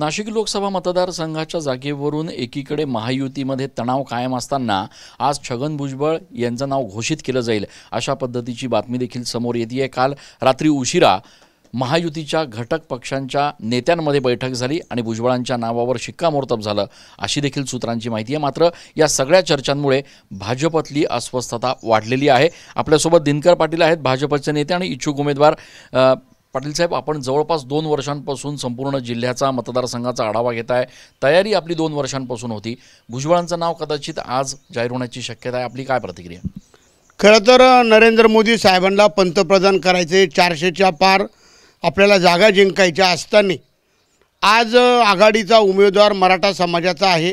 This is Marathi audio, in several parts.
नाशिक लोकसभा मतदारसंघाच्या जागेवरून एकीकडे महायुतीमध्ये तणाव कायम असताना आज छगन भुजबळ यांचं नाव घोषित केलं जाईल अशा पद्धतीची बातमी देखील समोर येते आहे। काल रात्री उशिरा महायुतीच्या घटक पक्षांच्या नेत्यांमध्ये बैठक झाली आणि भुजबळांच्या नावावर शिक्कामोर्तब झालं अशी देखील सूत्रांची माहिती आहे। मात्र या सगळ्या चर्चांमुळे भाजपतली अस्वस्थता वाढलेली आहे। आपल्यासोबत दिनकर पाटील आहेत, भाजपचे नेते आणि इच्छुक उमेदवार। पाटील साहेब, आपण जवळपास 2 वर्षांपासून संपूर्ण जिल्ह्याचा मतदारसंघाचा आढावा घेताय। तयारी आपली 2 वर्षांपासून होती। भुजबळांचं नाव कदाचित आज जाहीर होण्याची शक्यता आहे, आपली काय प्रतिक्रिया? खरं तर नरेंद्र मोदी साहेबांना पंतप्रधान करायचे, 400च्या पार आपल्याला जागा जिंकायच्या असताना आज आघाडीचा उमेदवार मराठा समाजाचा आहे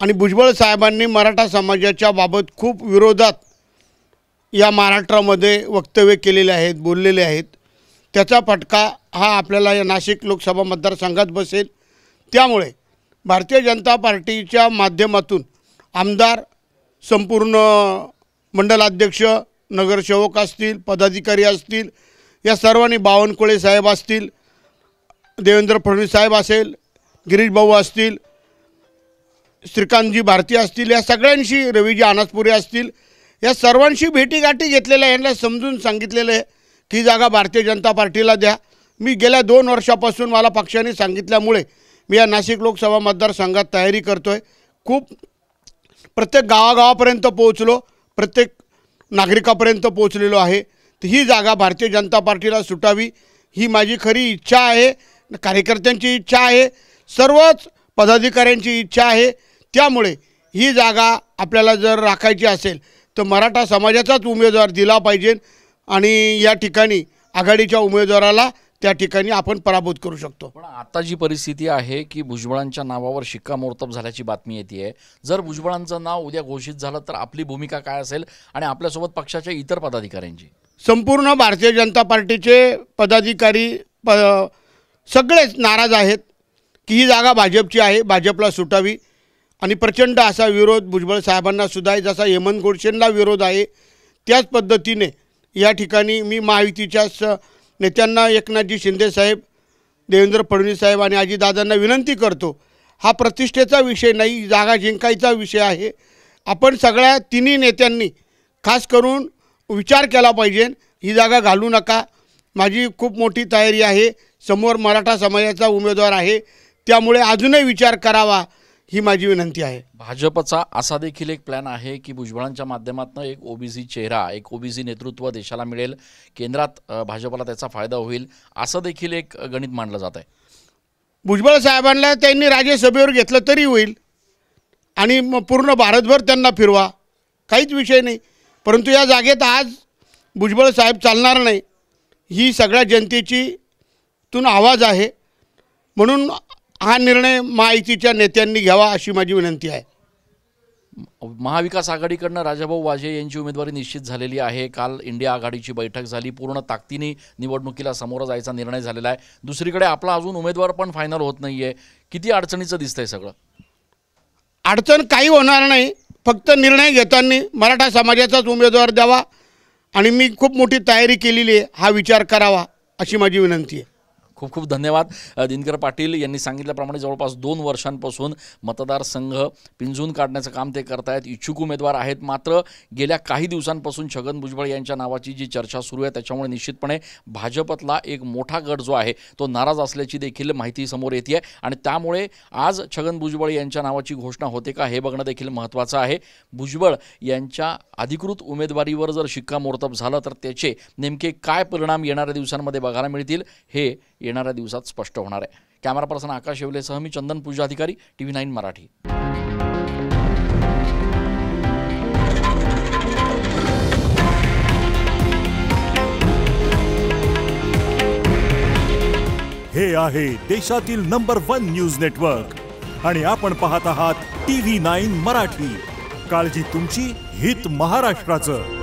आणि भुजबळ साहेबांनी मराठा समाजाच्या बाबत खूप विरोधात या महाराष्ट्रामध्ये वक्तव्य केलेले आहेत, बोललेले आहेत। त्याचा फटका हा आपल्याला या नाशिक लोकसभा मतदारसंघात बसेल। त्यामुळे भारतीय जनता पार्टीच्या माध्यमातून आमदार, संपूर्ण मंडलाध्यक्ष, नगरसेवक असतील, पदाधिकारी असतील, या सर्वांनी, बावनकुळे साहेब असतील, देवेंद्र फडणवीस साहेब असेल, गिरीश भाऊ असतील, श्रीकांतजी भारती असतील, या सगळ्यांशी, रवीजी अनासपुरे असतील, या सर्वांशी भेटीगाठी घेतलेल्या, यांना समजून सांगितलेलं आहे की जागा भारतीय जनता पार्टीला द्या। मी गेल्या 2 वर्षापासून मला पक्षाने सांगितल्यामुळे मी या नाशिक लोकसभा मतदारसंघात तयारी करतो आहे। खूप प्रत्येक गावागावापर्यंत पोहोचलो, प्रत्येक नागरिकापर्यंत पोहोचलेलो आहे। तर ही जागा भारतीय जनता पार्टीला सुटावी ही माझी खरी इच्छा आहे, कार्यकर्त्यांची इच्छा आहे, सर्वच पदाधिकाऱ्यांची इच्छा आहे। त्यामुळे ही जागा आपल्याला जर राखायची असेल तर मराठा समाजाचाच उमेदवार दिला पाहिजे आणि या ठिकाणी आघाडीच्या उमेदवाराला त्या ठिकाणी आपण पराभूत करू शकतो। पण आता जी परिस्थिती आहे की भुजबळांच्या नावावर शिक्कामोर्तब झाल्याची बातमी येते आहे। जर भुजबळांचं नाव उद्या घोषित झालं तर आपली भूमिका काय असेल आणि आपल्यासोबत पक्षाच्या इतर पदाधिकाऱ्यांची? संपूर्ण भारतीय जनता पार्टीचे पदाधिकारी सगळेच नाराज आहेत की ही जागा भाजपची आहे, भाजपला सुटावी आणि प्रचंड असा विरोध भुजबळ साहेबांना सुद्धा आहे। जसा हेमंत गोडसेंना विरोध आहे त्याच पद्धतीने या ठिकाणी मी महायुतीच्या नेत्यांना, एकनाथजी शिंदे साहेब, देवेंद्र फडणवीस साहेब आणि अजितदादांना विनंती करतो, हा प्रतिष्ठेचा विषय नाही, जागा जिंकायचा विषय आहे। आपण सगळ्या तिन्ही नेत्यांनी खास करून विचार केला पाहिजे, ही जागा घालू नका। माझी खूप मोठी तयारी आहे, समोर मराठा समाजाचा उमेदवार आहे, त्यामुळे अजूनही विचार करावा ही माझी विनंती आहे। भाजपचा असा देखील एक प्लॅन आहे की भुजबळांच्या माध्यमातून एक ओबीसी चेहरा, एक ओबीसी नेतृत्व देशाला मिळेल, केंद्रात भाजपला त्याचा फायदा होईल, असं देखील एक गणित मांडलं जात आहे। भुजबळ साहेबांना त्यांनी राज्यसभेवर घेतलं तरी होईल आणि पूर्ण भारतभर त्यांना फिरवा, काहीच विषय नाही। परंतु या जागेत आज भुजबळ साहेब चालणार नाही, ही सगळ्या जनतेची तून आवाज आहे। म्हणून हा निर्णय महायुतीच्या नेत्यांनी घ्यावा अशी माझी विनंती आहे। महाविकास आघाडीकडनं राजाभाऊ वाजे यांची उमेदवारी निश्चित झालेली आहे। काल इंडिया आघाडीची बैठक झाली, पूर्ण ताकदीने निवडणुकीला सामोरं जायचा निर्णय झालेला आहे। दुसरीकडे आपला अजून उमेदवार पण फायनल होत नाही आहे। किती अडचणीचं दिसतंय सगळं? अडचण काही होणार नाही, फक्त निर्णय घेताना मराठा समाजाचाच उमेदवार द्यावा आणि मी खूप मोठी तयारी केलेली आहे, हा विचार करावा अशी माझी विनंती आहे। खूप खूप धन्यवाद। दिनकर पाटील यांनी सांगितल्याप्रमाणे जवळपास 2 वर्षांपासून मतदारसंघ पिंजून काढण्याचं काम ते करतायत, इच्छुक उमेदवार आहेत। मात्र गेल्या काही दिवसांपासून छगन भुजबळ यांच्या नावाची जी चर्चा सुरू आहे त्याच्यामुळे निश्चितपणे भाजपतला एक मोठा गट जो आहे तो नाराज असल्याची देखील माहिती समोर येते आहे आणि त्यामुळे आज छगन भुजबळ यांच्या नावाची घोषणा होते का हे बघणं देखील महत्त्वाचं आहे। भुजबळ यांच्या अधिकृत उमेदवारीवर जर शिक्कामोर्तब झालं तर त्याचे नेमके काय परिणाम येणाऱ्या दिवसांमध्ये बघायला मिळतील हे येणाऱ्या दिवसात स्पष्ट होणार आहे। कॅमेरा पर्सन आकाश येवलेसह मी चंदन पूजाधिकारी, TV9 मराठी। हे आहे देशातील नंबर 1 न्यूज नेटवर्क आणि आपण पाहत आहात TV9 मराठी। काळजी तुमची, हित महाराष्ट्राचं।